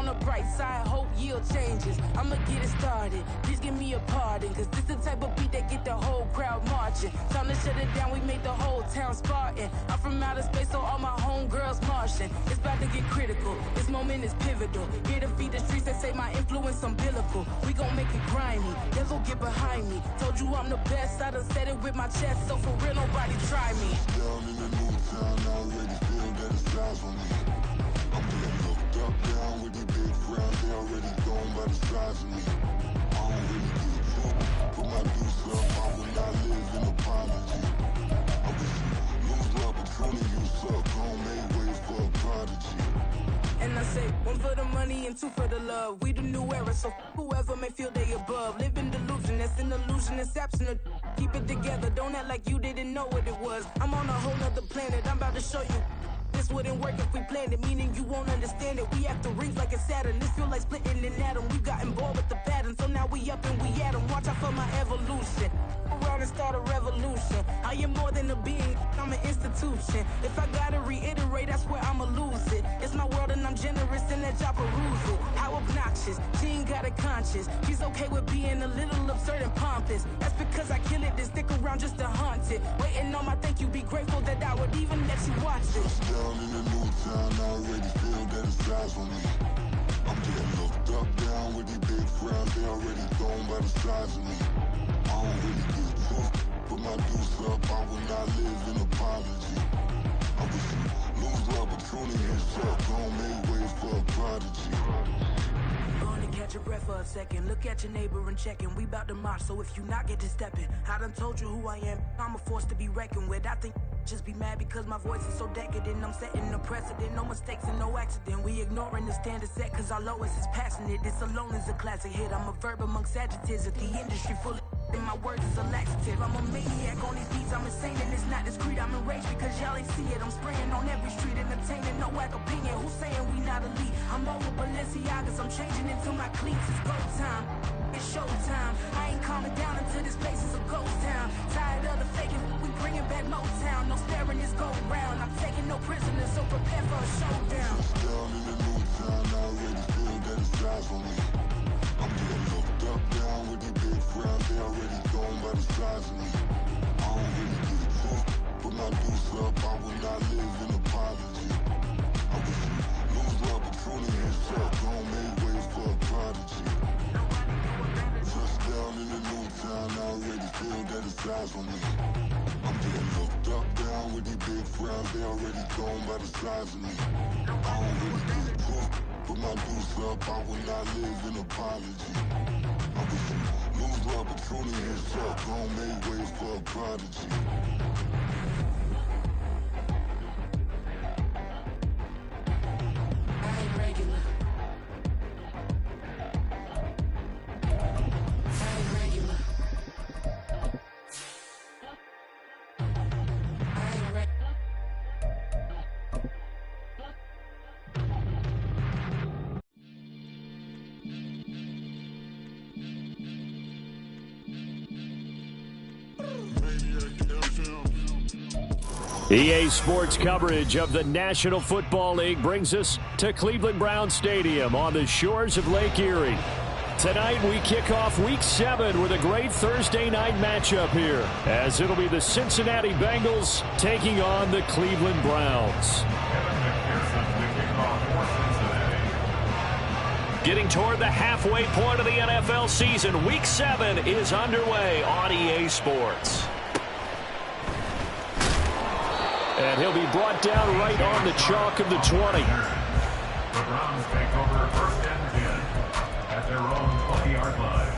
on the bright side, hope yield changes. I'ma get it started, please give me a pardon, cause this the type of beat that get the whole crowd marching. Time to shut it down, we made the whole town Spartan. I'm from outer space, so all my homegirls Martian. It's about to get critical, this moment is pivotal. Here to feed the streets that say my influence umbilical. We gon' make it grimy, devil get behind me. Told you I'm the best, I done said it with my chest, so for real nobody try me. Down in the new town, I already feel that it's eyes on me. I'm getting looked up, down with these big crowds, they already gone by the size of me. I don't really give a fuck, put my deuce up, I will not live in apology. I wish you lose the opportunity, you suck, home made way for a prodigy. And I say, one for the money and two for the love. We the new era, so whoever may feel they above. Live in delusion, that's an illusion, it's absent. Keep it together, don't act like you didn't know what it was. I'm on a whole nother planet, I'm about to show you. This wouldn't work if we planned it, meaning you won't understand it. We have to rings like a Saturn, this feel like splitting an atom. We got involved with the pattern, so now we up and we at 'em. Watch out for my evolution, around and start a revolution. I am more than a being, I'm an institution. If I gotta reiterate, that's where I'ma lose it. It's my world and I'm generous and that y'all peruse it. How obnoxious, she ain't got a conscience. She's okay with being a little absurd and pompous. That's because I kill it, then stick around just to haunt it. Waiting on my thank you, be grateful that I would even let you watch it. Down in the new town, I already feel that it's eyes on me. I'm getting looked up, down with these big crowds, they already gone by the size of me. I don't really give a fuck, put my deuce up, I will not live in apology. I wish you lose the opportunity, you suck, home made way for a prodigy. Gonna catch your breath for a second. Look at your neighbor and checking. We bout to march, so if you not get to stepping. I done told you who I am. I'm a force to be reckoned with. I think just be mad because my voice is so decadent. I'm setting a precedent. No mistakes and no accident. We ignoring the standard set cause our lowest is passionate. This alone is a classic hit. I'm a verb amongst adjectives. If the industry full of and my words is a laxative. I'm a maniac on these beats, I'm insane and it's not discreet. I'm enraged because y'all ain't see it. I'm spraying on every street, entertaining, no whack opinion. Who's saying we not elite? I'm over Balenciagas, I'm changing into my cleats. It's go time, it's showtime. I ain't calming down until this place is a ghost town. Tired of the faking, we bringing back Motown. No staring, this go round. I'm taking no prisoners, so prepare for a showdown. Down in the new town, I already feel that it's eyes on me. I'm getting looked up, down with these big crowds, they already gone by the size of me. I don't really give a fuck, put my deuce up, I will not live in apology. I wish you lose the opportunity, you suck, home made way for a prodigy. Just down in the new town, I already feel that it's eyes on me. I'm getting looked up, down with these big crowds, they already gone by the size of me. I don't really give a fuck, put my deuce up, I will not live in apology. I wish you lose the opportunity, you suck, home made way for a prodigy. EA Sports coverage of the National Football League brings us to Cleveland Browns Stadium on the shores of Lake Erie. Tonight we kick off Week 7 with a great Thursday night matchup here, as it'll be the Cincinnati Bengals taking on the Cleveland Browns. Getting toward the halfway point of the NFL season, Week 7 is underway on EA Sports. And he'll be brought down right on the chalk of the 20. The Browns take over first and 10 at their own 20-yard line.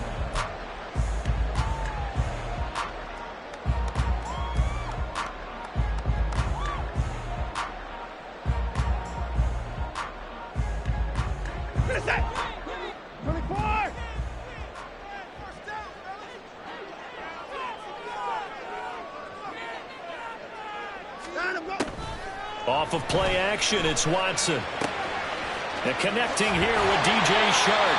What is that? 24! Off of play action, it's Watson. And connecting here with DJ Shark.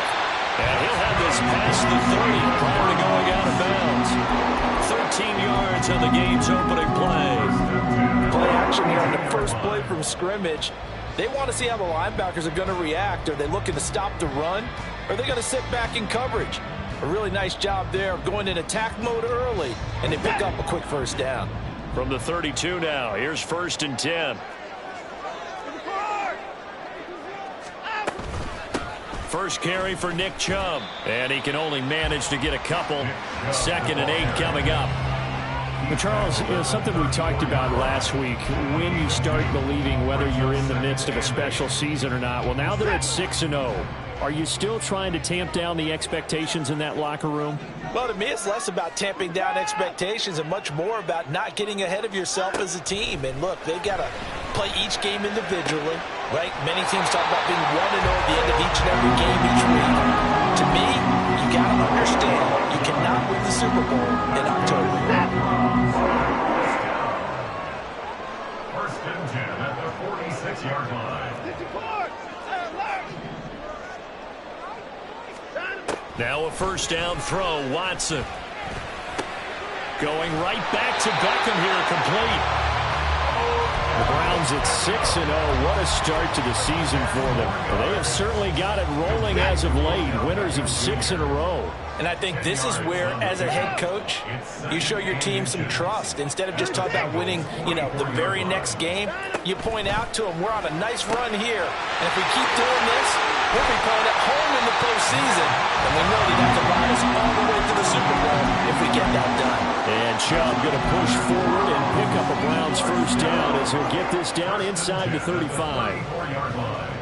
And he'll have this past the 30 prior to going out of bounds. 13 yards on the game's opening play. Play action here on the first play from scrimmage. They want to see how the linebackers are going to react. Are they looking to stop the run? Or are they going to sit back in coverage? A really nice job there of going in attack mode early, and they pick up a quick first down. From the 32 now, here's 1st and 10. First carry for Nick Chubb, and he can only manage to get a couple. 2nd and 8 coming up. But Charles, something we talked about last week, when you start believing whether you're in the midst of a special season or not. Well, now that it's 6-0, are you still trying to tamp down the expectations in that locker room? Well, to me, it's less about tamping down expectations and much more about not getting ahead of yourself as a team. And look, they got to play each game individually, right? Many teams talk about being 1-0 at the end of each and every game each week. To me, you got to understand you cannot win the Super Bowl in October. 1st and 10 at the 46-yard line. Now a first down throw, Watson. Going right back to Beckham here, complete. The Browns at 6-0. What a start to the season for them. They have certainly got it rolling as of late. Winners of 6 in a row. And I think this is where, as a head coach, you show your team some trust. Instead of just talking about winning, the very next game, you point out to them, we're on a nice run here. And if we keep doing this, we'll be playing at home in the postseason. And we know that to ride us all the way to the Super Bowl if we get that done. And Chubb going to push forward and pick up a Browns first down as he'll get this down inside the 35. 4-yard line.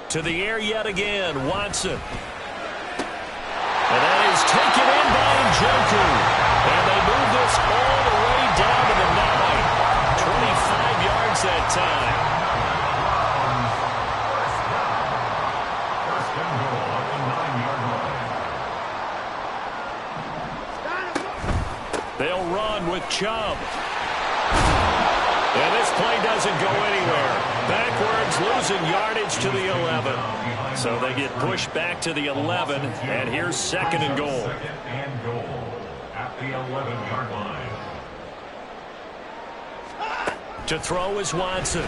To the air yet again, Watson. And that is taken in by Njoku. And they move this all the way down to the 9. 25 yards that time. First and goal at the 9-yard line. They'll run with Chubb. And this play doesn't go anywhere. Backwards, losing yardage to the 11. So they get pushed back to the 11, and here's 2nd and goal. 2nd and goal at the 11-yard line. To throw is Watson.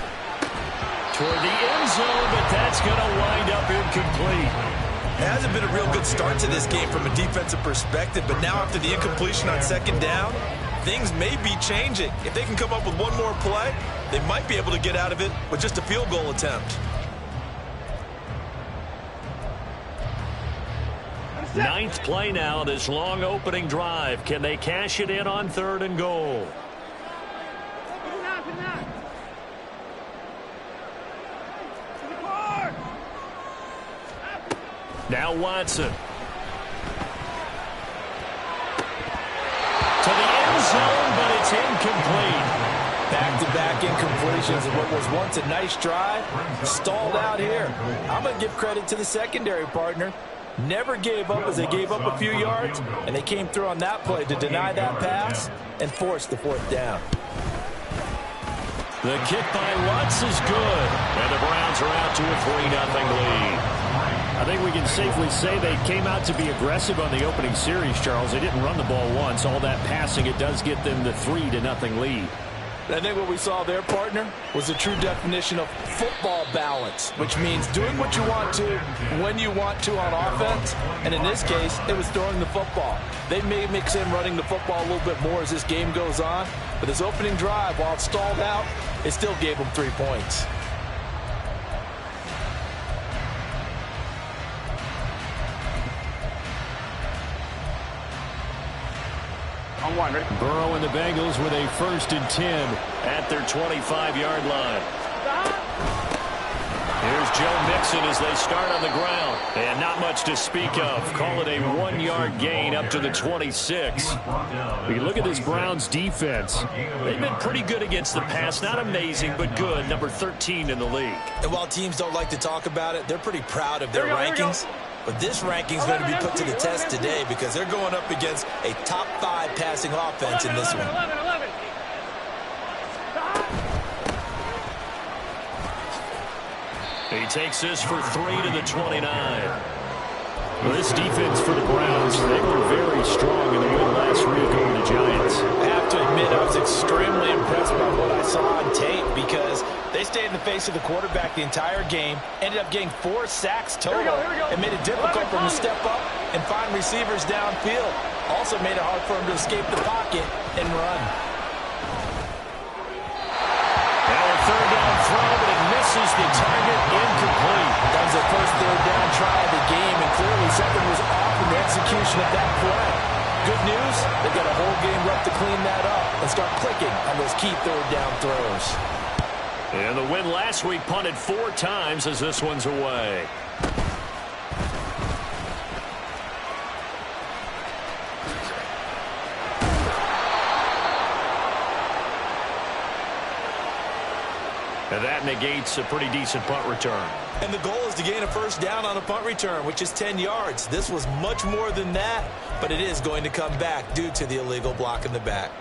Toward the end zone, but that's going to wind up incomplete. It hasn't been a real good start to this game from a defensive perspective, but now after the incompletion on 2nd down, things may be changing. If they can come up with one more play, they might be able to get out of it with just a field goal attempt. 9th play now, this long opening drive. Can they cash it in on 3rd and goal? Now Watson. To the end zone, but it's incomplete. Back-to-back incompletions of what was once a nice drive, stalled out here. I'm going to give credit to the secondary partner. Never gave up as they gave up a few yards, and they came through on that play to deny that pass and force the 4th down. The kick by Lutz is good, and the Browns are out to a 3-0 lead. I think we can safely say they came out to be aggressive on the opening series, Charles. They didn't run the ball once. All that passing, it does get them the 3-0 lead. I think what we saw there, partner, was the true definition of football balance, which means doing what you want to when you want to on offense. And in this case, it was throwing the football. They may mix in running the football a little bit more as this game goes on. But this opening drive, while it stalled out, it still gave them 3 points. Burrow and the Bengals with a 1st and 10 at their 25-yard line. Here's Joe Mixon as they start on the ground. And not much to speak of. Call it a 1-yard gain up to the 26. You look at this Browns defense. They've been pretty good against the pass. Not amazing, but good. Number 13 in the league. And while teams don't like to talk about it, they're pretty proud of their rankings. But this ranking is going to be put to the test today because they're going up against a top 5 passing offense in this one. 11. He takes this for 3 to the 29. Well, this defense for the Browns, they were very strong in the win last week over the Giants. I have to admit, I was extremely impressed by what I saw on tape because they stayed in the face of the quarterback the entire game, ended up getting 4 sacks total, and made it difficult for him to step up and find receivers downfield. Also made it hard for him to escape the pocket and run. Now a third down throw, but it misses the target, incomplete. That was their first third down try of the game, and clearly something was off in the execution of that play. Good news, they've got a whole game left to clean that up and start clicking on those key third down throws. And the win last week punted 4 times as this one's away. And that negates a pretty decent punt return. And the goal is to gain a first down on a punt return, which is 10 yards. This was much more than that, but it is going to come back due to the illegal block in the back.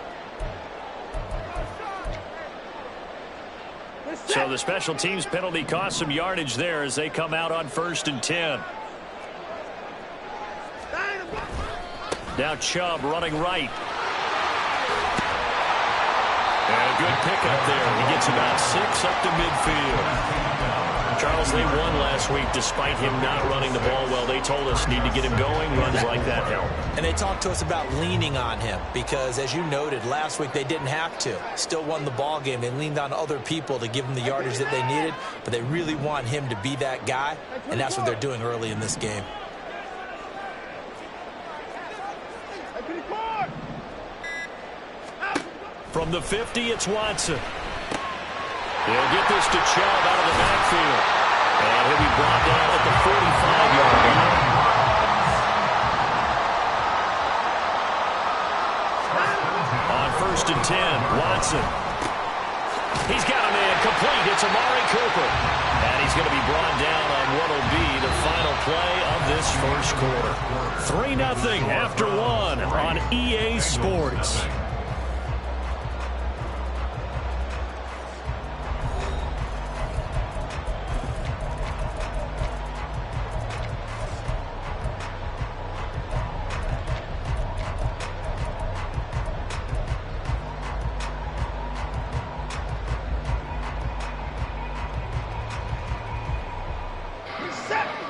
So the special teams penalty cost some yardage there as they come out on 1st and 10. Now Chubb running right. And a good pickup there. He gets about 6 up to midfield. Charles, they won last week despite him not running the ball well. They told us need to get him going. Runs like that help. And they talked to us about leaning on him because, as you noted, last week they didn't have to. Still won the ball game. They leaned on other people to give them the yardage that they needed, but they really want him to be that guy, and that's what they're doing early in this game. From the 50, it's Watson. They'll get this to Chubb out of the backfield. And he'll be brought down at the 45-yard line. On 1st and 10, Watson. He's got a man complete. It's Amari Cooper. And he's going to be brought down on what will be the final play of this first quarter. 3-0 after 1 on EA Sports.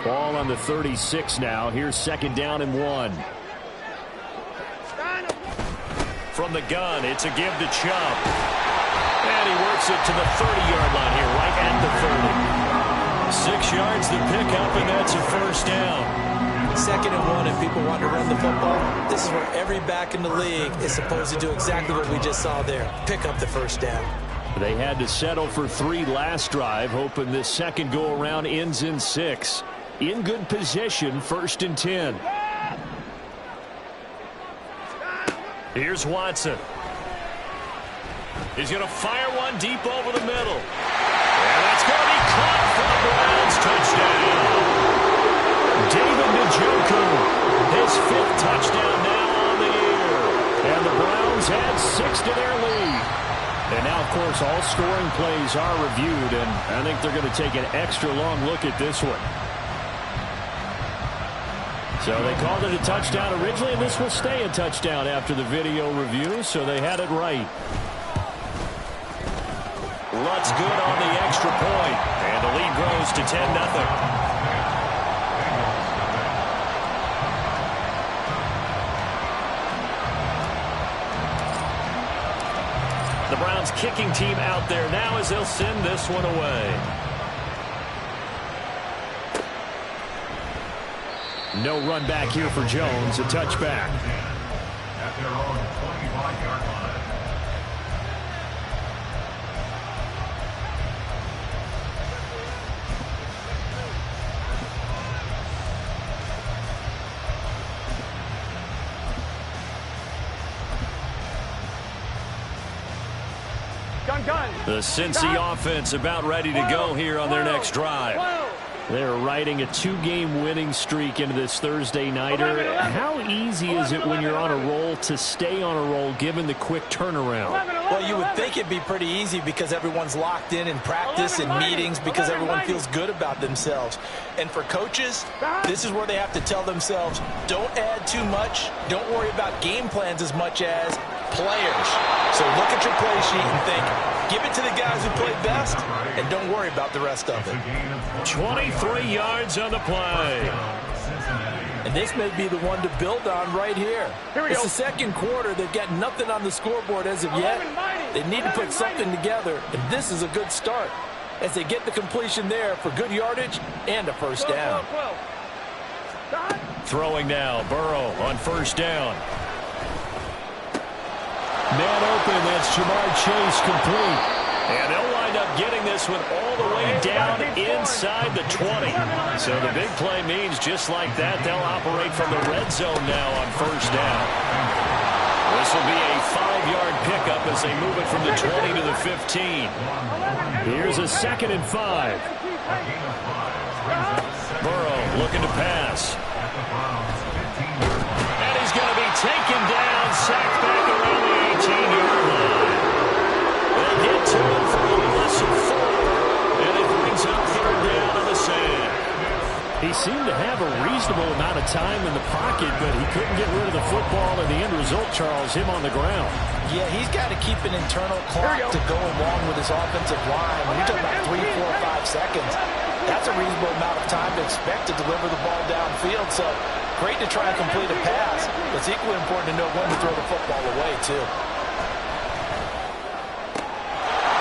Ball on the 36 now. Here's 2nd down and 1. From the gun, it's a give to Chubb. And he works it to the 30-yard line here, right at the 30. 6 yards to pick up, and that's a first down. 2nd and 1, and people want to run the football. This is where every back in the league is supposed to do exactly what we just saw there. Pick up the first down. They had to settle for 3 last drive, hoping this second go-around ends in 6. In good position, 1st and 10. Here's Watson. He's going to fire one deep over the middle. And that's going to be caught for the Browns. Touchdown. David Njoku, his 5th touchdown now on the year. And the Browns add 6 to their lead. And now, of course, all scoring plays are reviewed, and I think they're going to take an extra long look at this one. So they called it a touchdown originally, and this will stay a touchdown after the video review, so they had it right. Lutz good on the extra point, and the lead grows to 10-0. The Browns kicking team out there now as they'll send this one away. No run back here for Jones, a touchback. At their own 25-yard line. Gun. The Cincy offense about ready to go here on their next drive. They're riding a 2-game winning streak into this Thursday nighter. How easy is it when you're on a roll to stay on a roll given the quick turnaround? Well, you would think it'd be pretty easy because everyone's locked in practice and meetings because everyone feels good about themselves. And for coaches, this is where they have to tell themselves, don't add too much. Don't worry about game plans as much as players. So look at your play sheet and think, give it to the guys who play best, and don't worry about the rest of it. 23 yards on the play. And this may be the one to build on right here. It's the second quarter. They've got nothing on the scoreboard as of yet. They need to put something together, and this is a good start as they get the completion there for good yardage and a first down. Throwing now, Burrow on first down. Man open, that's Ja'Marr Chase complete. And they'll wind up getting this one all the way down inside the 20. So the big play means just like that, they'll operate from the red zone now on first down. This will be a 5-yard pickup as they move it from the 20 to the 15. Here's a 2nd and 5. Burrow looking to pass. And he's going to be taken down, sacked back around the 18-yard line. They'll get to him for a loss of 4, and it brings up 3rd down on the sand. He seemed to have a reasonable amount of time in the pocket, but he couldn't get rid of the football, and the end result, Charles, him on the ground. Yeah, he's got to keep an internal clock to go along with his offensive line. When you're talking about 3, 4, 5 seconds, that's a reasonable amount of time to expect to deliver the ball downfield. So great to try and complete a pass, but it's equally important to know when to throw the football away, too.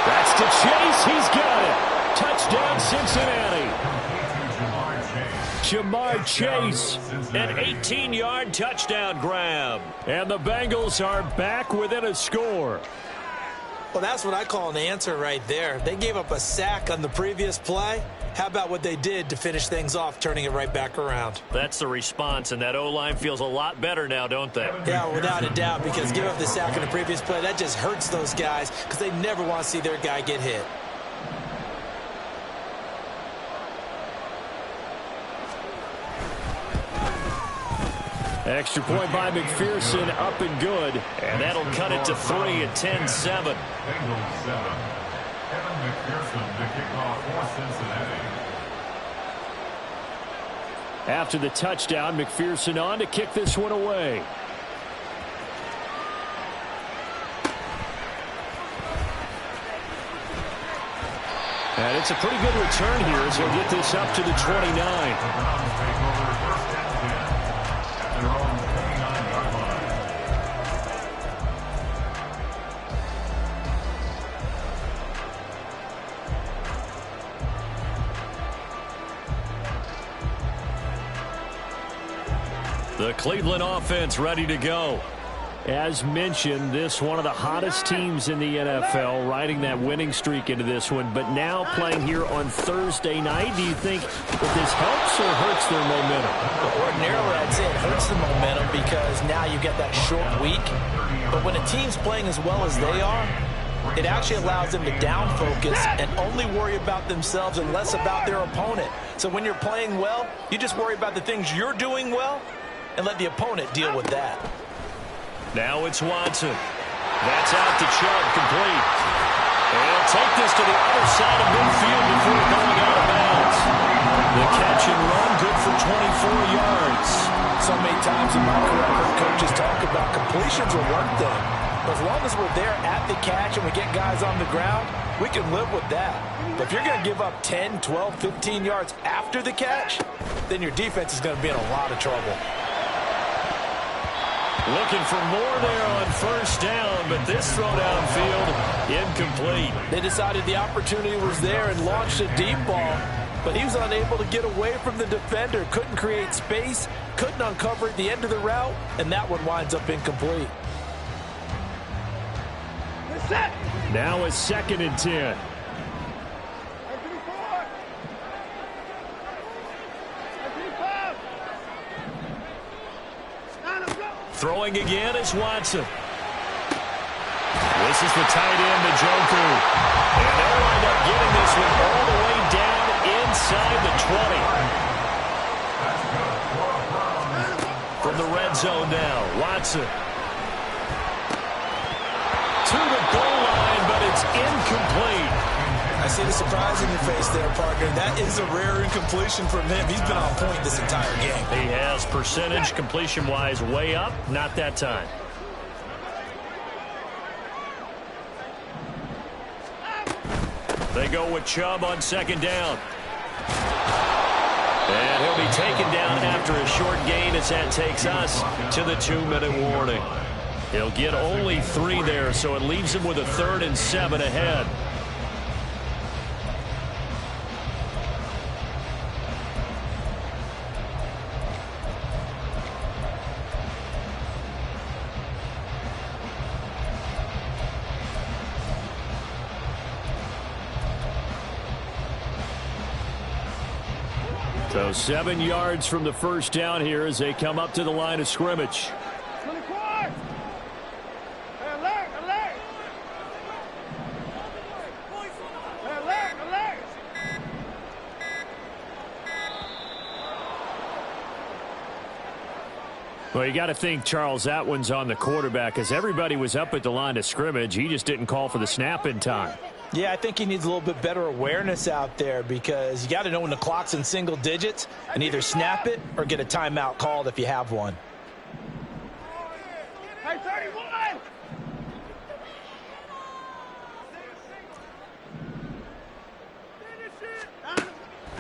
That's to Chase. He's got it. Touchdown, Cincinnati. Ja'Marr Chase, an 18-yard touchdown grab. And the Bengals are back within a score. Well, that's what I call an answer right there. They gave up a sack on the previous play. How about what they did to finish things off, turning it right back around? That's the response, and that O-line feels a lot better now, don't they? Yeah, without a doubt, because give up the sack on the previous play, that just hurts those guys because they never want to see their guy get hit. Extra point by McPherson, up and good. And that'll cut it to 3 at 10-7. Bengals 7. Kevin McPherson to kick off for Cincinnati. After the touchdown, McPherson on to kick this one away. And it's a pretty good return here as he'll get this up to the 29. The Browns take over first and 10 at their own 29-yard line. The Cleveland offense ready to go. As mentioned, this one of the hottest teams in the NFL, riding that winning streak into this one, but now playing here on Thursday night. Do you think that this helps or hurts their momentum? Ordinarily, I'd say it hurts the momentum because now you get that short week. But when a team's playing as well as they are, it actually allows them to down focus and only worry about themselves and less about their opponent. So when you're playing well, you just worry about the things you're doing well and let the opponent deal with that. Now it's Watson. That's out to Chubb, complete. And he'll take this to the other side of midfield before going out of bounds. The catch and run, good for 24 yards. So many times in my career, I've heard coaches talk about completions are one thing. But as long as we're there at the catch and we get guys on the ground, we can live with that. But if you're going to give up 10, 12, 15 yards after the catch, then your defense is going to be in a lot of trouble. Looking for more there on first down, but this throw downfield, incomplete. They decided the opportunity was there and launched a deep ball, but he was unable to get away from the defender, couldn't create space, couldn't uncover at the end of the route, and that one winds up incomplete. Now it's 2nd and 10. Throwing again is Watson. This is the tight end, Njoku. And they'll wind up getting this one all the way down inside the 20. From the red zone now, Watson. To the goal line, but it's incomplete. I see the surprise in your face there, partner. That is a rare incompletion from him. He's been on point this entire game. He has percentage completion-wise way up. Not that time. They go with Chubb on second down. And he'll be taken down after a short gain as that takes us to the 2-minute warning. He'll get only 3 there, so it leaves him with a 3rd and 7 ahead. So 7 yards from the first down here as they come up to the line of scrimmage. 24! Alert! Alert! Alert! Alert! Well, you got to think, Charles, that one's on the quarterback as everybody was up at the line of scrimmage. He just didn't call for the snap in time. Yeah, I think he needs a little bit better awareness out there because you got to know when the clock's in single digits and either snap it or get a timeout called if you have one. Hey, 31!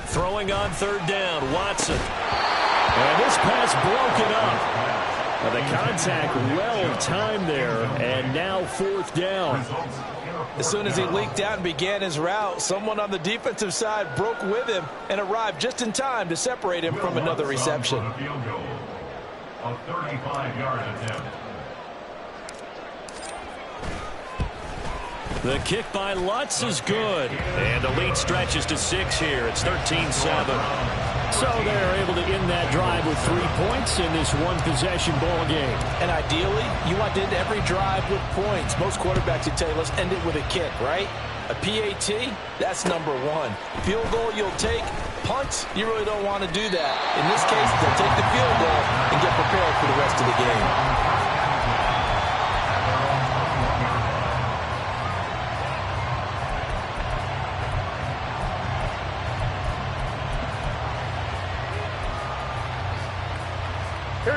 Throwing on third down, Watson. And this pass broken up. Now the contact well timed there, and now 4th down. As soon as he leaked out and began his route, someone on the defensive side broke with him and arrived just in time to separate him from another reception. A 35-yard attempt. The kick by Lutz is good. And the lead stretches to 6 here. It's 13-7. So they're able to end that drive with 3 points in this one-possession ball game. And ideally, you want to end every drive with points. Most quarterbacks would tell you, let's end it with a kick, right? A PAT, that's number 1. Field goal you'll take. Punts, you really don't want to do that. In this case, they'll take the field goal and get prepared for the rest of the game.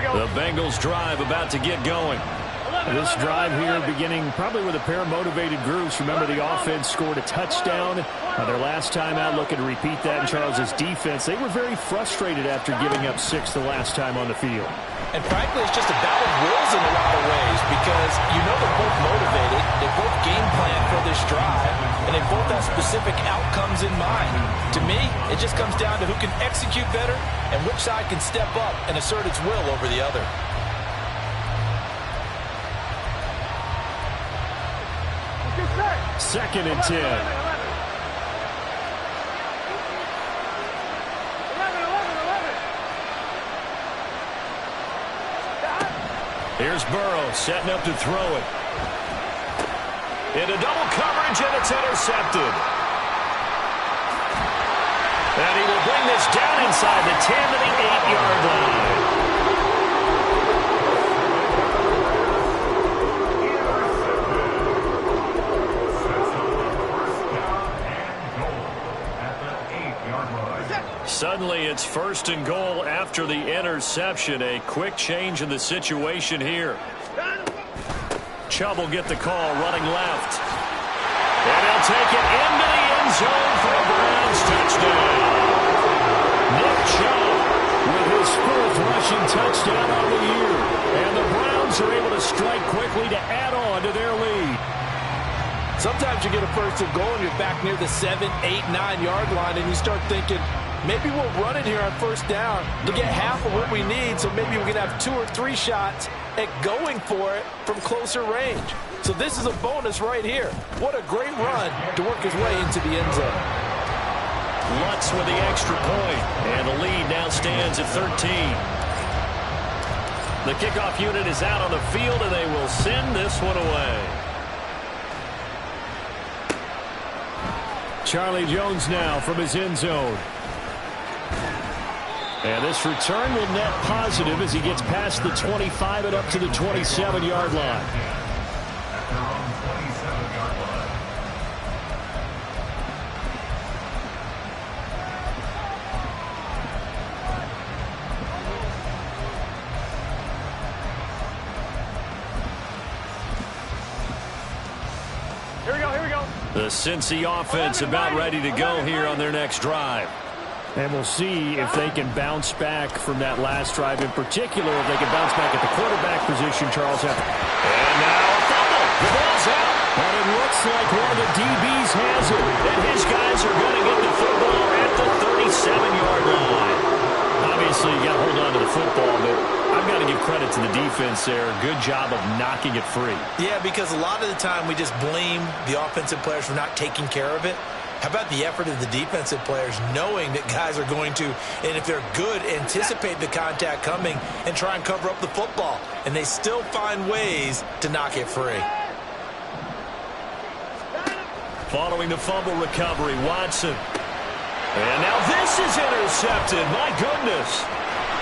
The Bengals drive about to get going. This drive here beginning probably with a pair of motivated groups. Remember, the offense scored a touchdown. Their last time out, looking to repeat that in Charles's defense. They were very frustrated after giving up 6 the last time on the field. And frankly, it's just a battle of wills in a lot of ways because you know they're both motivated. They both game plan for this drive, and they both have specific outcomes in mind. To me, it just comes down to who can execute better and which side can step up and assert its will over the other. Second and 10. 11. Here's Burrow setting up to throw it. Into double coverage, and it's intercepted. And he will bring this down inside the 10 to the 8-yard line. Suddenly, it's 1st and goal after the interception. A quick change in the situation here. Chubb will get the call running left. And he'll take it into the end zone for a Browns touchdown. Nick Chubb with his 4th rushing touchdown on the year. And the Browns are able to strike quickly to add on to their lead. Sometimes you get a 1st and goal and you're back near the 7, 8, 9-yard line and you start thinking, maybe we'll run it here on 1st down to get half of what we need, so maybe we can have 2 or 3 shots at going for it from closer range. So this is a bonus right here. What a great run to work his way into the end zone. Lutz with the extra point, and the lead now stands at 13. The kickoff unit is out on the field, and they will send this one away. Charlie Jones now from his end zone. And this return will net positive as he gets past the 25 and up to the 27-yard line. At their own 27-yard line. Here we go, here we go. The Cincy offense about ready to go here on their next drive. And we'll see if they can bounce back from that last drive in particular, if they can bounce back at the quarterback position, Charles. And now a fumble. The ball's out. And it looks like one of the DBs has it. And his guys are going to get the football at the 37-yard line. Obviously, you got to hold on to the football, but I've got to give credit to the defense there. Good job of knocking it free. Yeah, because a lot of the time we just blame the offensive players for not taking care of it. How about the effort of the defensive players knowing that guys are going to, and if they're good, anticipate the contact coming and try and cover up the football. And they still find ways to knock it free. Following the fumble recovery, Watson. And now this is intercepted. My goodness.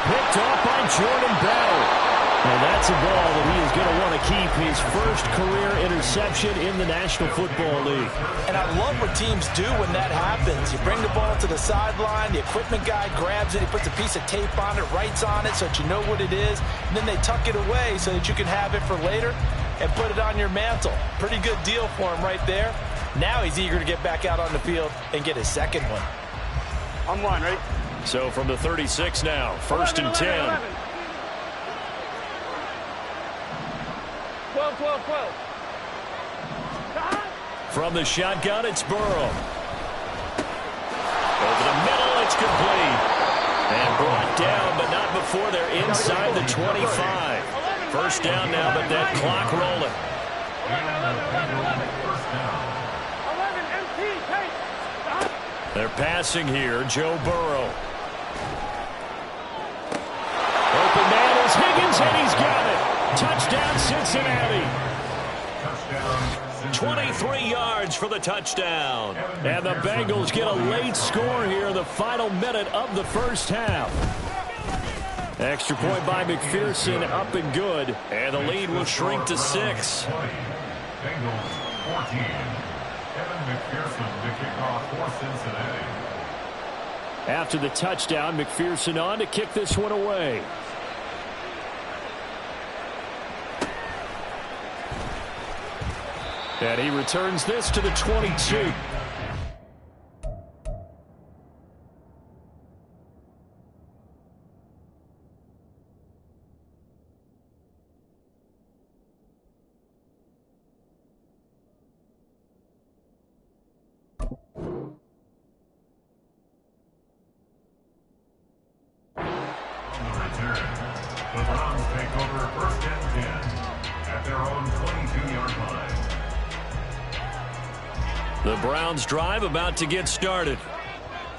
Picked off by Jordan Bell. And that's a ball that he is going to want to keep, his first career interception in the National Football League. And I love what teams do when that happens. You bring the ball to the sideline, the equipment guy grabs it, he puts a piece of tape on it, writes on it so that you know what it is, and then they tuck it away so that you can have it for later and put it on your mantle. Pretty good deal for him right there. Now he's eager to get back out on the field and get his second one. I'm one, ready? So from the 36 now, first and 10. 12, 12, 12. From the shotgun, it's Burrow. Over the middle, it's complete. And brought down, but not before they're inside the 25. First down now, but that clock rolling. 11, empty, take. They're passing here, Joe Burrow. Open man is Higgins, and he's got it. Touchdown, Cincinnati. 23 yards for the touchdown. And the Bengals get a late score here in the final minute of the first half. Extra point by McPherson, up and good. And the lead will shrink to 6. Bengals 14. Evan McPherson to kick off for Cincinnati. After the touchdown, McPherson on to kick this one away. And he returns this to the 22. On the return, the Browns take over first and 10 at their own 22-yard line. The Browns drive about to get started.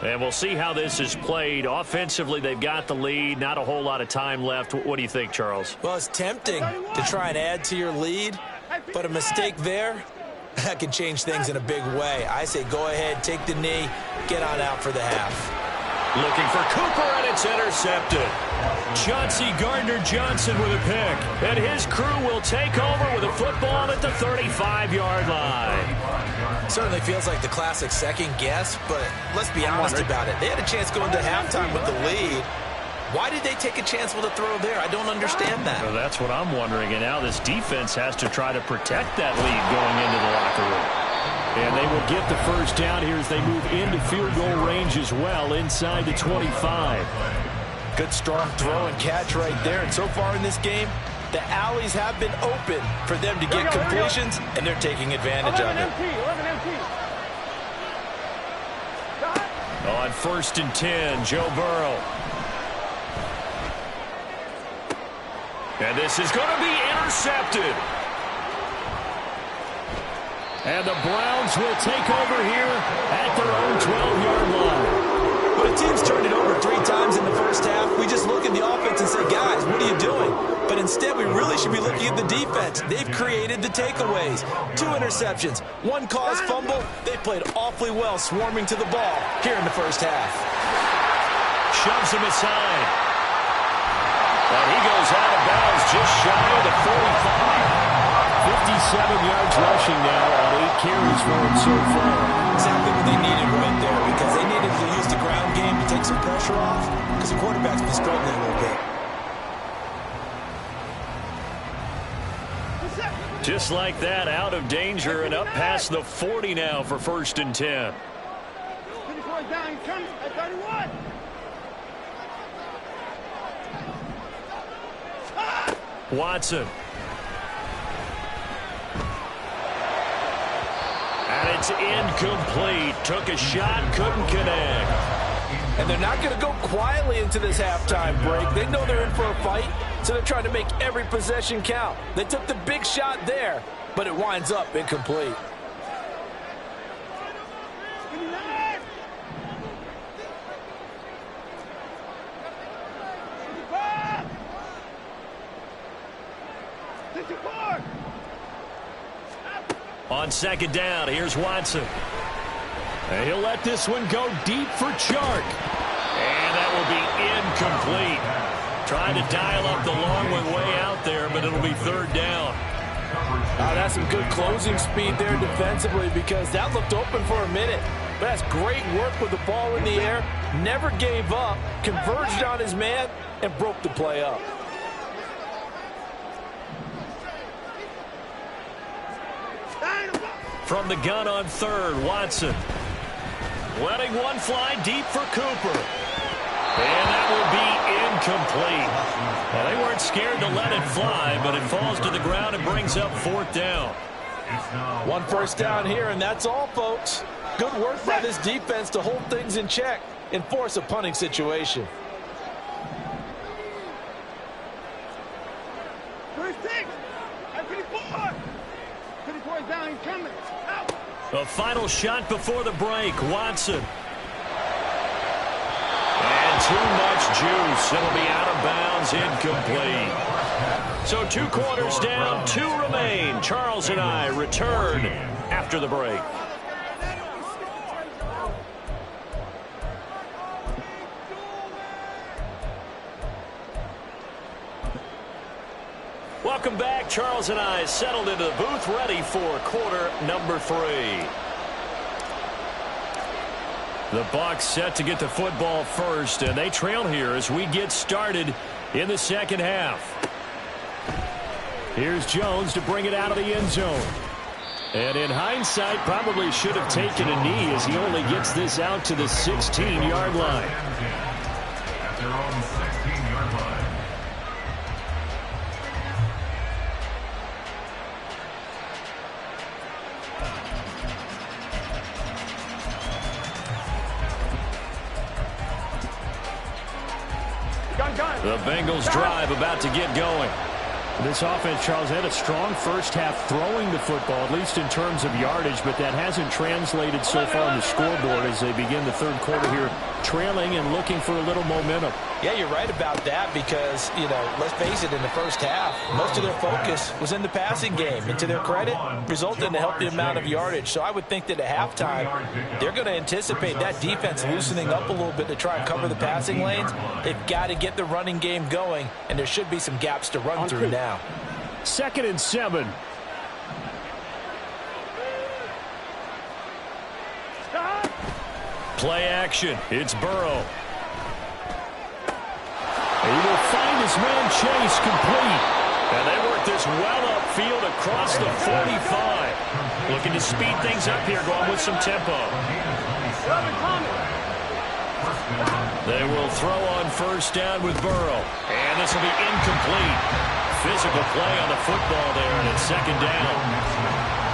And we'll see how this is played. Offensively, they've got the lead. Not a whole lot of time left. What do you think, Charles? Well, it's tempting to try and add to your lead, but a mistake there, that can change things in a big way. I say go ahead, take the knee, get on out for the half. Looking for Cooper, and it's intercepted. Chauncey Gardner-Johnson with a pick. And his crew will take over with a football at the 35-yard line. Certainly feels like the classic second guess, but let's be honest about it. They had a chance going to halftime with the lead. Why did they take a chance with a throw there? I don't understand that. Well, that's what I'm wondering. And now this defense has to try to protect that lead going into the locker room. And they will get the first down here as they move into field goal range as well inside the 25. Good strong throw and catch right there. And so far in this game, the alleys have been open for them to get completions, and they're taking advantage of it. 11 empty. On first and 10, Joe Burrow. And this is going to be intercepted. And the Browns will take over here at their own 12-yard line. When a team's turned it over 3 times in the first half, we just look at the offense and say, guys, what are you doing? But instead, we really should be looking at the defense. They've created the takeaways. 2 interceptions, 1 caused fumble. They played awfully well swarming to the ball here in the first half. shoves him aside. And he goes out of bounds just shy of the 45. 57 yards rushing now on 8 carries for him so far. Exactly what they needed right there, because they needed to use the ground game to take some pressure off, because the quarterback's been struggling a little bit. Just like that, out of danger and up past the 40 now for 1st and 10. Down, comes at 31. Watson. And it's incomplete. Took a shot, couldn't connect. And they're not going to go quietly into this halftime break. They know they're in for a fight, so they're trying to make every possession count. They took the big shot there, but it winds up incomplete. On 2nd down, here's Watson. And he'll let this one go deep for Chark. And that will be incomplete. Trying to dial up the long one way out there, but it'll be 3rd down. That's some good closing speed there defensively, because that looked open for a minute. But that's great work with the ball in the air. Never gave up, converged on his man, and broke the play up. From the gun on 3rd, Watson. Letting one fly deep for Cooper. And that will be incomplete. Well, they weren't scared to let it fly, but it falls to the ground and brings up 4th down. 1 first down here, and that's all, folks. Good work by this defense to hold things in check and force a punting situation. First 6. At 54. 54 down, he's coming. Out. A final shot before the break, Watson. And too much juice. It'll be out of bounds, incomplete. So 2 quarters down, 2 remain. Charles and I return after the break. Welcome back. Charles and I settled into the booth, ready for quarter number 3. The Bucs set to get the football first, and they trail here as we get started in the 2nd half. Here's Jones to bring it out of the end zone. And in hindsight, probably should have taken a knee as he only gets this out to the 16-yard line. At their own 16-yard line. The Bengals drive about to get going. This offense, Charles, had a strong first half throwing the football, at least in terms of yardage, but that hasn't translated so far on the scoreboard as they begin the 3rd quarter here, trailing and looking for a little momentum. Yeah, you're right about that, because, let's face it, in the first half, most of their focus was in the passing game. And to their credit, resulted in a healthy amount of yardage. So I would think that at halftime, they're going to anticipate that defense loosening up a little bit to try and cover the passing lanes. They've got to get the running game going, and there should be some gaps to run through now. 2nd and 7. Play action. It's Burrow. He will find his man Chase complete. And they work this well upfield across the 45. Looking to speed things up here, going with some tempo. They will throw on 1st down with Burrow. And this will be incomplete. Physical play on the football there, and it's 2nd down.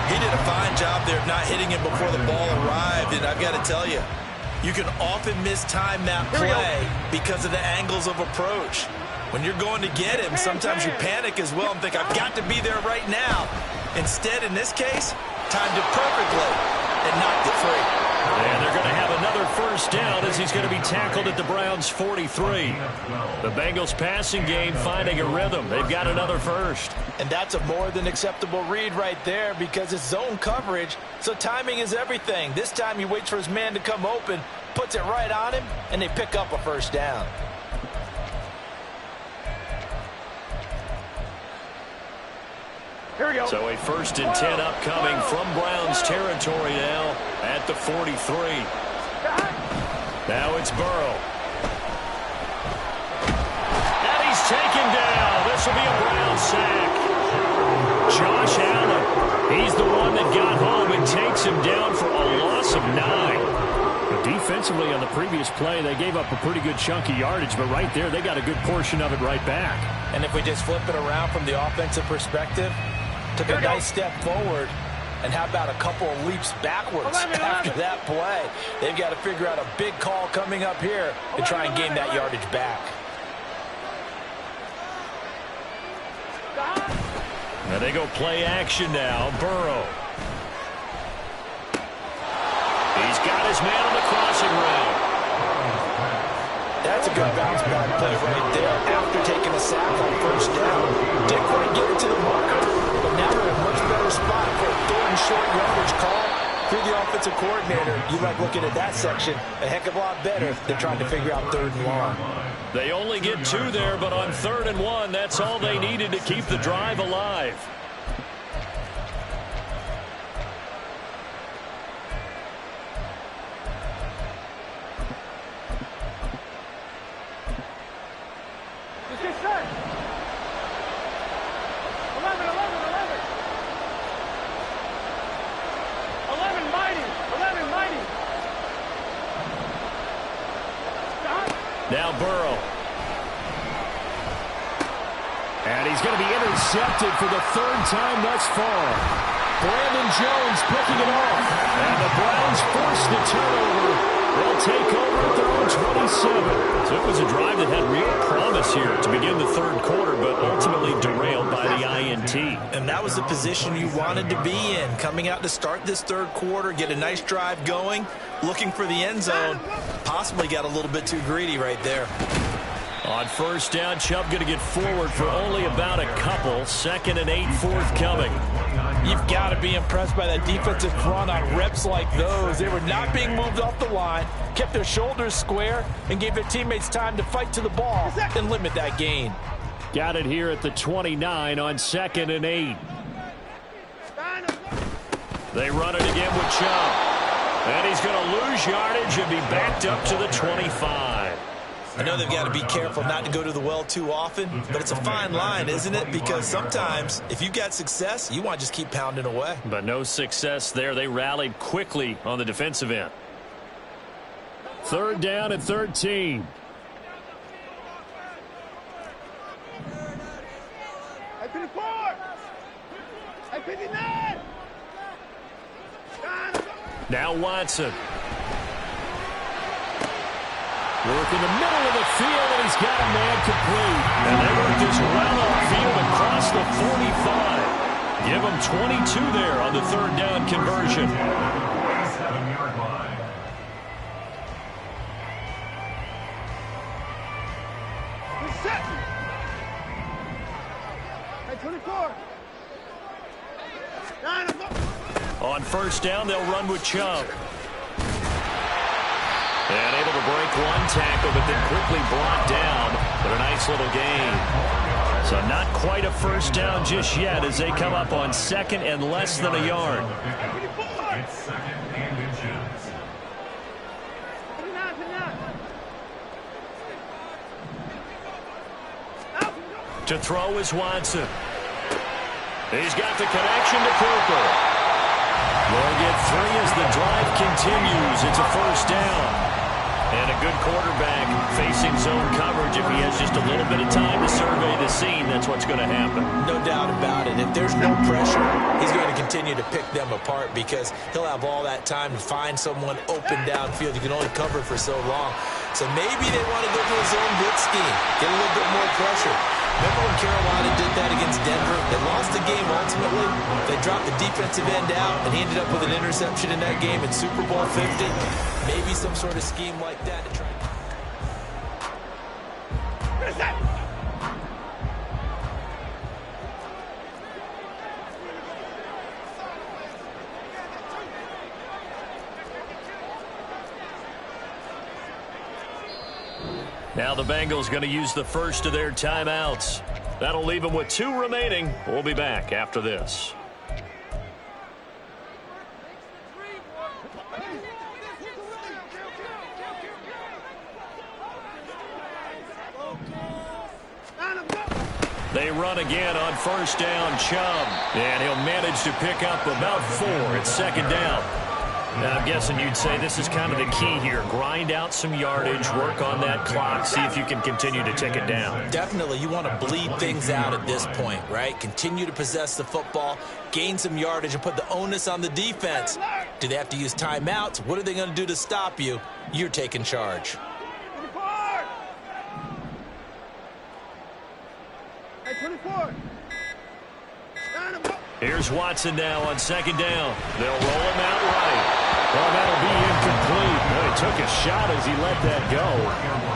He did a fine job there of not hitting it before the ball arrived, and I've got to tell you, you can often mistime that play because of the angles of approach. When you're going to get him, sometimes you panic as well and think, I've got to be there right now. Instead, in this case, timed it perfectly and knocked it free. And they're going to have another first down as he's going to be tackled at the Browns' 43. The Bengals passing game finding a rhythm. They've got another first. And that's a more than acceptable read right there because it's zone coverage, so timing is everything. This time he waits for his man to come open, puts it right on him, and they pick up a first down. Here we go. So a 1st and 10 upcoming from Browns territory now at the 43. Now it's Burrow. And he's taken down. This will be a Browns sack. Josh Allen, he's the one that got home and takes him down for a loss of 9. But defensively on the previous play, they gave up a pretty good chunk of yardage, but right there, they got a good portion of it right back. And if we just flip it around from the offensive perspective, took a nice step forward, and how about a couple of leaps backwards after that play? They've got to figure out a big call coming up here to try and gain that yardage back. Now they go play action now. Burrow. He's got his man on the crossing route. That's a good bounce back play right there after taking a sack on first down. Didn't quite get it to the marker, but now they're in a much better spot for a 3rd and short yardage call. If you're the offensive coordinator, you like looking at that section a heck of a lot better than trying to figure out 3rd and long. They only get 2 there, but on 3rd and 1, that's all they needed to keep the drive alive. Get set. 11, mighty. 11, mighty. Stop. Now Burrow. And he's going to be intercepted for the 3rd time thus far. Brandon Jones picking it off. And the Browns force the turnover. They'll take over at their own 27. So it was a drive that had real promise here to begin the 3rd quarter, but ultimately derailed by the INT. And that was the position you wanted to be in, coming out to start this 3rd quarter, get a nice drive going, looking for the end zone. Possibly got a little bit too greedy right there. On first down, Chubb going to get forward for only about a couple. 2nd and 8 forthcoming. You've got to be impressed by that defensive front on reps like those. They were not being moved off the line, kept their shoulders square, and gave their teammates time to fight to the ball and limit that gain. Got it here at the 29 on 2nd and 8. They run it again with Chubb. And he's going to lose yardage and be backed up to the 25. I know they've got to be careful not to go to the well too often, but it's a fine line, isn't it? Because sometimes, if you've got success, you want to just keep pounding away. But no success there. They rallied quickly on the defensive end. 3rd down and 13. I 54. I 59. Now Watson. Work in the middle of the field, and he's got a man complete. And they work this well upfield across the 45. Give him 22 there on the 3rd down conversion. 7-yard line. Set. I 24. 9. On first down, they'll run with Chubb. And able to break one tackle, but then quickly brought down. But a nice little gain. So not quite a first down just yet as they come up on 2nd and less than a yard. It's 2nd and inches. To throw is Watson. He's got the connection to Cooper. They'll get 3 as the drive continues. It's a first down. And a good quarterback facing zone coverage. If he has just a little bit of time to survey the scene, that's what's going to happen. No doubt about it. If there's no pressure, he's going to continue to pick them apart because he'll have all that time to find someone open downfield. You can only cover for so long. So maybe they want to go to a zone blitz scheme, get a little bit more pressure. Remember when Carolina did that against Denver? They lost the game ultimately. They dropped the defensive end out, and he ended up with an interception in that game in Super Bowl 50. Maybe some sort of scheme like that to try. Now the Bengals going to use the first of their timeouts. That'll leave them with 2 remaining. We'll be back after this. They run again on first down, Chubb. And he'll manage to pick up about 4 at second down. Now, I'm guessing you'd say this is kind of the key here. Grind out some yardage, work on that clock, see if you can continue to tick it down. Definitely. You want to bleed things out at this point, right? Continue to possess the football, gain some yardage, and put the onus on the defense. Do they have to use timeouts? What are they going to do to stop you? You're taking charge. Hey, 24. Here's Watson now on second down. They'll roll him out right. Well, that'll be incomplete. Boy, he took a shot as he let that go.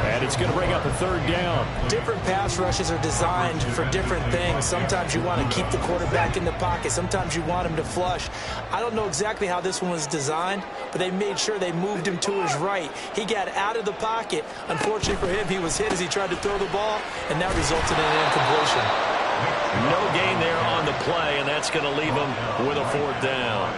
And it's going to bring up a third down. Different pass rushes are designed for different things. Sometimes you want to keep the quarterback in the pocket. Sometimes you want him to flush. I don't know exactly how this one was designed, but they made sure they moved him to his right. He got out of the pocket. Unfortunately for him, he was hit as he tried to throw the ball, and that resulted in an incompletion. No gain there on the play, and that's going to leave him with a 4th down.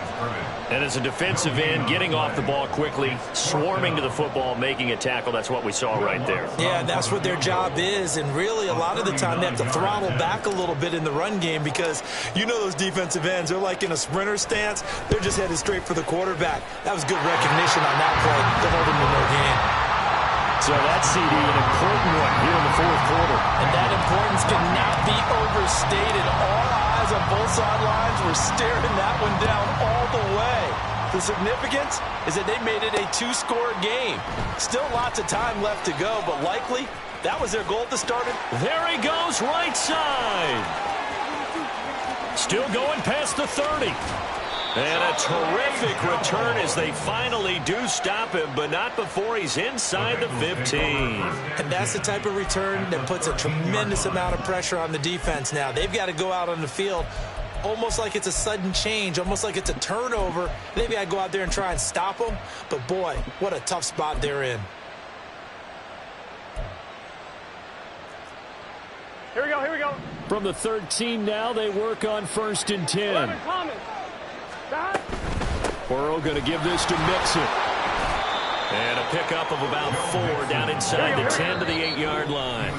And as a defensive end, getting off the ball quickly, swarming to the football, making a tackle, that's what we saw right there. Yeah, and that's what their job is, and really a lot of the time they have to throttle back a little bit in the run game because you know those defensive ends, they're like in a sprinter stance. They're just headed straight for the quarterback. That was good recognition on that play to hold him to no gain. So that CD, an important one here in the 4th quarter. And that importance cannot be overstated. All eyes on both sidelines were staring that one down all the way. The significance is that they made it a 2-score game. Still lots of time left to go, but likely that was their goal at the start. There he goes, right side. Still going past the 30. And a terrific return as they finally do stop him, but not before he's inside the 15. And that's the type of return that puts a tremendous amount of pressure on the defense now. They've got to go out on the field almost like it's a sudden change, almost like it's a turnover. They've got to go out there and try and stop them. But, boy, what a tough spot they're in. Here we go, here we go. From the 13 now, they work on 1st and 10. Burrow going to give this to Mixon. And a pickup of about 4 down inside the 10 to the 8-yard line.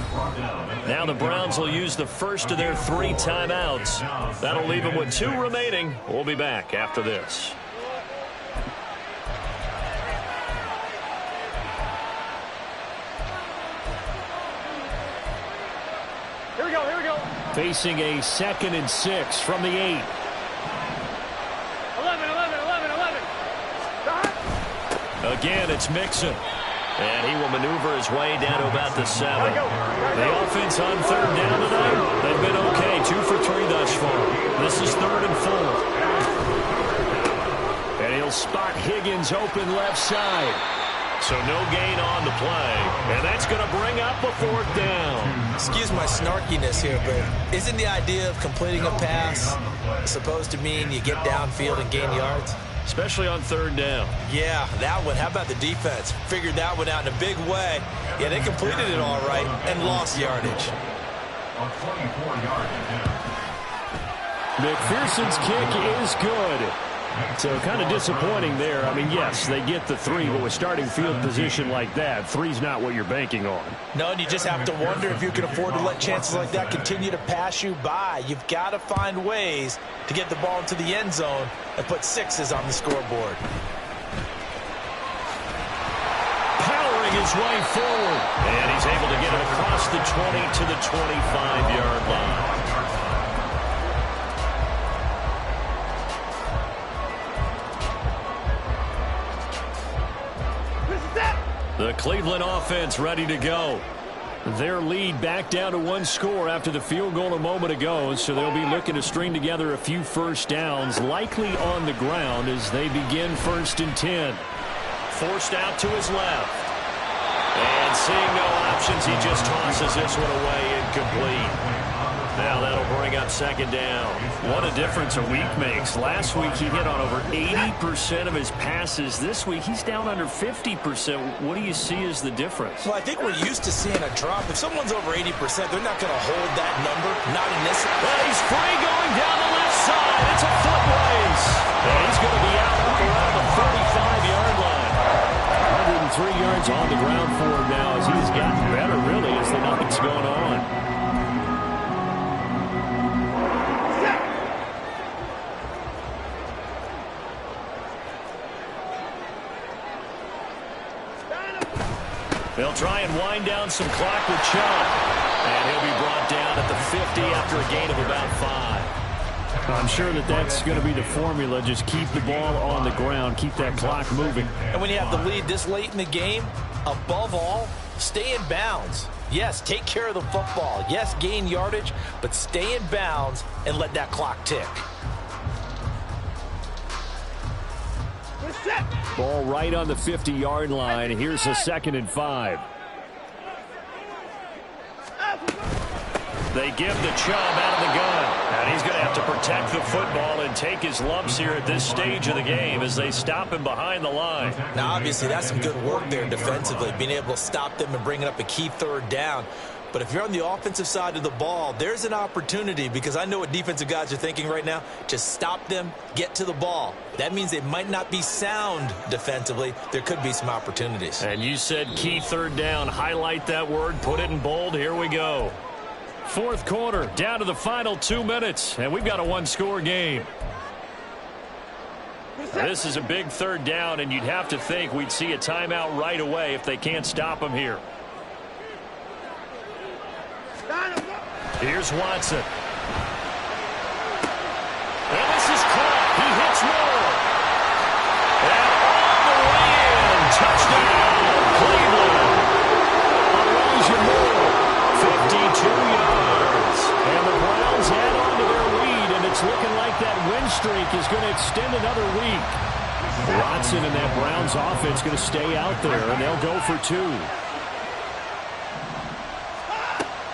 Now the Browns will use the first of their 3 timeouts. That'll leave them with 2 remaining. We'll be back after this. Here we go, here we go. Facing a 2nd and 6 from the 8. 11. Again, it's Mixon. And he will maneuver his way down to about the 7. The offense on 3rd down tonight, they've been okay. 2 for 3 thus far. This is 3rd and 4. And he'll spot Higgins open left side. So no gain on the play. And that's going to bring up a 4th down. Excuse my snarkiness here, but isn't the idea of completing a pass supposed to mean you get downfield and gain yards? Especially on 3rd down. Yeah, that one. How about the defense? Figured that one out in a big way. Yeah, they completed it all right and lost yardage. On 24 yards. McPherson's kick is good. So kind of disappointing there. I mean, yes, they get the 3, but with starting field position like that, 3's not what you're banking on. No, and you just have to wonder if you can afford to let chances like that continue to pass you by. You've got to find ways to get the ball into the end zone and put 6s on the scoreboard. Powering his way forward. And he's able to get it across the 20 to the 25-yard line. The Cleveland offense ready to go. Their lead back down to one score after the field goal a moment ago, so they'll be looking to string together a few first downs, likely on the ground as they begin 1st and 10. Forced out to his left. And seeing no options, he just tosses this one away incomplete. Now that'll bring up 2nd down. What a difference a week makes. Last week he hit on over 80% of his passes. This week he's down under 50%. What do you see as the difference? Well, I think we're used to seeing a drop. If someone's over 80%, they're not going to hold that number. Not in this. Well, he's free going down the left side. It's a foot race. And he's going to be out around the 35-yard line. 103 yards on the ground for him now as he's gotten better, really, as the night's going on. They'll try and wind down some clock with Chubb. And he'll be brought down at the 50 after a gain of about 5. I'm sure that that's going to be the formula. Just keep the ball on the ground. Keep that clock moving. And when you have the lead this late in the game, above all, stay in bounds. Yes, take care of the football. Yes, gain yardage, but stay in bounds and let that clock tick. Ball right on the 50-yard line. Here's a 2nd and 5. They give the Chubb out of the gun. And he's going to have to protect the football and take his lumps here at this stage of the game as they stop him behind the line. Now, obviously, that's some good work there defensively, being able to stop them and bringing up a key 3rd down. But if you're on the offensive side of the ball, there's an opportunity, because I know what defensive guys are thinking right now. Just stop them, get to the ball. That means they might not be sound defensively. There could be some opportunities. And you said key 3rd down. Highlight that word. Put it in bold. Here we go. 4th quarter, down to the final 2 minutes, and we've got a 1-score game. This is a big 3rd down, and you'd have to think we'd see a timeout right away if they can't stop him here. Here's Watson. And this is caught. He hits Moore. And all the way in. Touchdown, Cleveland. Elijah Moore, 52 yards. And the Browns add on to their lead, and it's looking like that win streak is going to extend another week. Watson and that Browns offense going to stay out there, and they'll go for 2.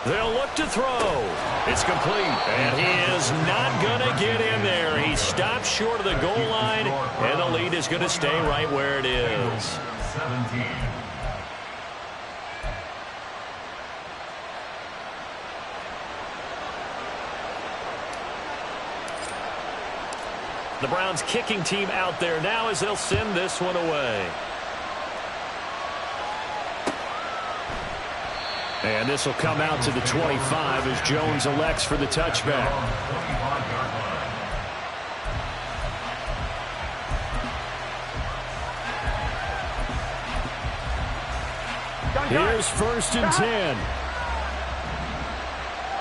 They'll look to throw. It's complete. And he is not going to get in there. He stopped short of the goal line, and the lead is going to stay right where it is. 17. The Browns kicking team out there now as they'll send this one away. And this will come out to the 25 as Jones elects for the touchback. Here's 1st and 10.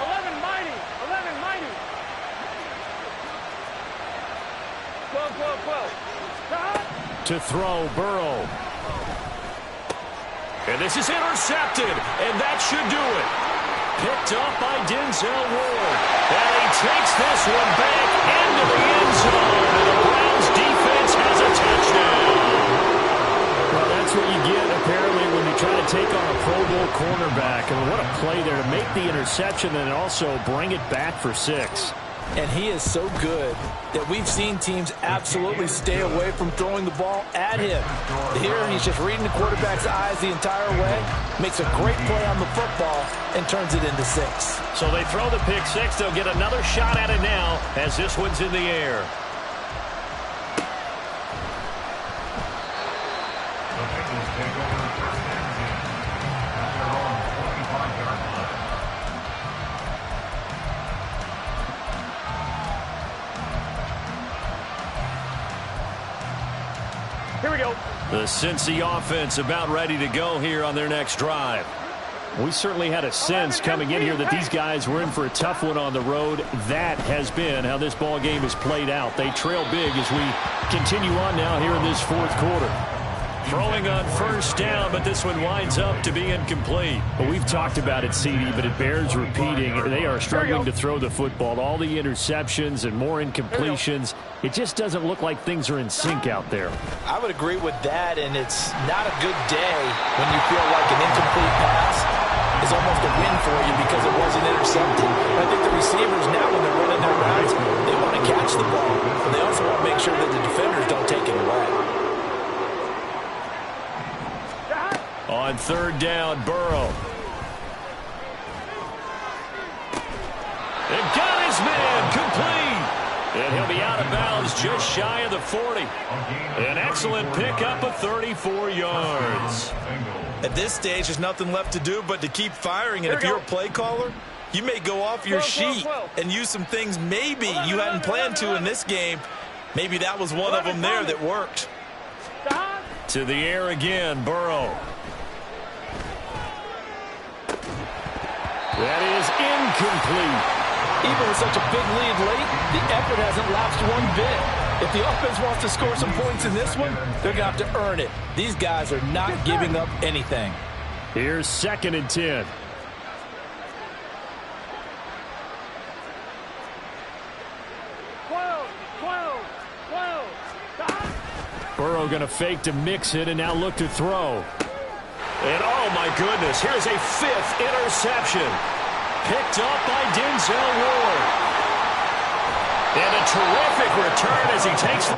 11 mighty. 11 mighty. 12. To throw, Burrow. And this is intercepted, and that should do it. Picked up by Denzel Ward. And he takes this one back into the end zone, and the Browns defense has a touchdown. Well, that's what you get, apparently, when you try to take on a Pro Bowl cornerback. And what a play there to make the interception and also bring it back for 6. And he is so good that we've seen teams absolutely stay away from throwing the ball at him. Here, he's just reading the quarterback's eyes the entire way, makes a great play on the football, and turns it into 6. So they throw the pick 6. They'll get another shot at it now as this one's in the air. The Bengals take over 1st and 10 at their own 25-yard line. Here we go. The Cincy offense about ready to go here on their next drive. We certainly had a sense coming in here that these guys were in for a tough one on the road. That has been how this ball game has played out. They trail big as we continue on now here in this 4th quarter. Throwing on first down, but this one winds up to be incomplete. Well, we've talked about it, CD, but it bears repeating. They are struggling to throw the football. All the interceptions and more incompletions. It just doesn't look like things are in sync out there. I would agree with that, and it's not a good day when you feel like an incomplete pass is almost a win for you because it wasn't intercepted. I think the receivers now, when they're running their routes, they want to catch the ball, but they also want to make sure that the defenders don't take it away. On third down, Burrow. And got his man complete. And he'll be out of bounds just shy of the 40. An excellent pickup of 34 yards. At this stage, there's nothing left to do but to keep firing. And if you're a play caller, you may go off your sheet and use some things maybe you hadn't planned to in this game. Maybe that was one of them there that worked. To the air again, Burrow. That is incomplete. Even with such a big lead late, the effort hasn't lapsed one bit. If the offense wants to score some points in this one, they're going to have to earn it. These guys are not giving up anything. Here's 2nd and 10. Burrow going to fake to mix it and now look to throw. And oh my goodness, here's a 5th interception. Picked up by Denzel Ward. And a terrific return as he takes